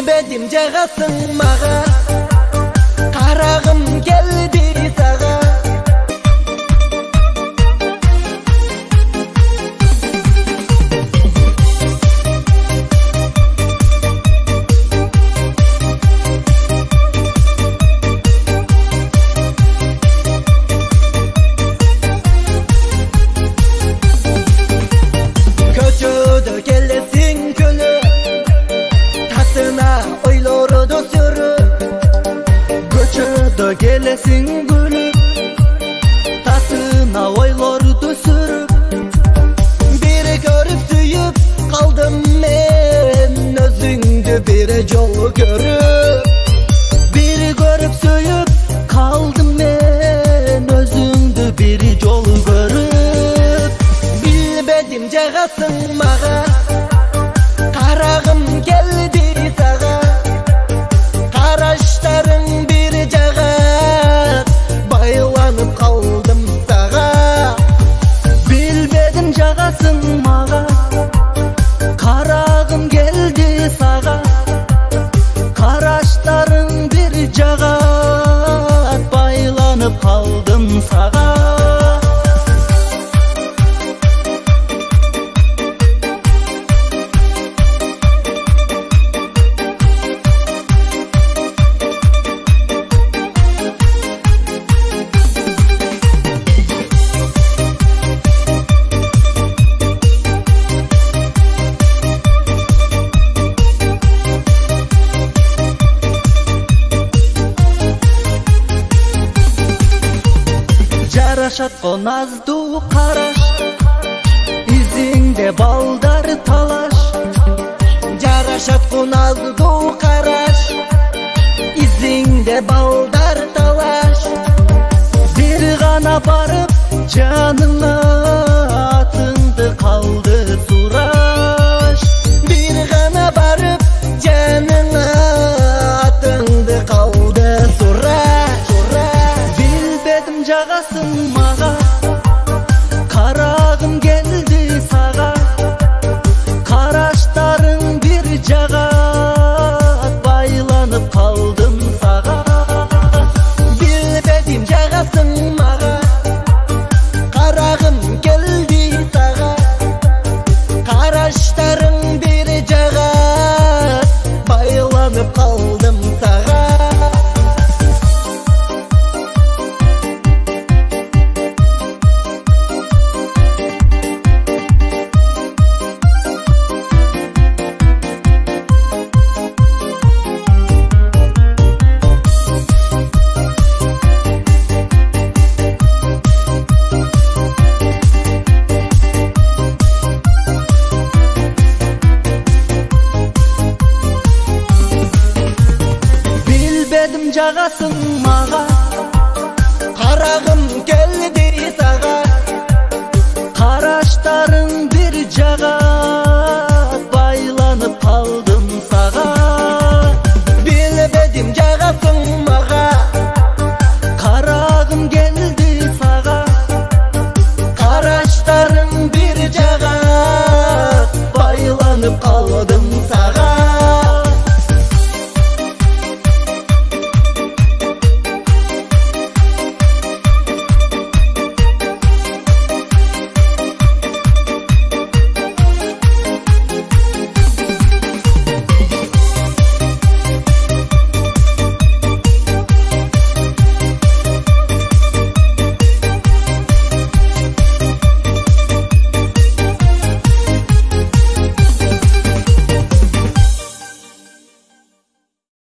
Bilbedim жағасың маға, қарағым келді саға. Көчөдө келесиң көлө, тасына ойлорду сүрү. Көчөдө келесиң көлө, тасына ойлорду сүрү. Бир көрүп сүйүп калдым мен, өзүңдү бир жолу көрүп. Бир көрүп сүйүп калдым мен, өзүңдү бир жолу көрүп. Bilbedim жағасың маға, қарағым келді саға. Қараштарың бір жаға, байланып қалдым саға. Білбедім жағасың маға, қарағым келді саға. Қараштарың бір жаға, байланып қалдым саға. Жарашатко назду караш, изиңде балдар талаш. Жарашатко назду караш, изиңде балдар талаш. Бир гана барып жаныңа, атыңды калды сураш. Бир гана барып жаныңа, атыңды калды сураш. Bilbedim жағасың маға, қарағым келді саға. Қараштарың бір жаға, байланып қалдым саға. Bilbedim жағасың маға, қарағым келді саға. Қараштарың бір жаға, байланып қалдым саға. Bilbedim жағасың маға, қарағым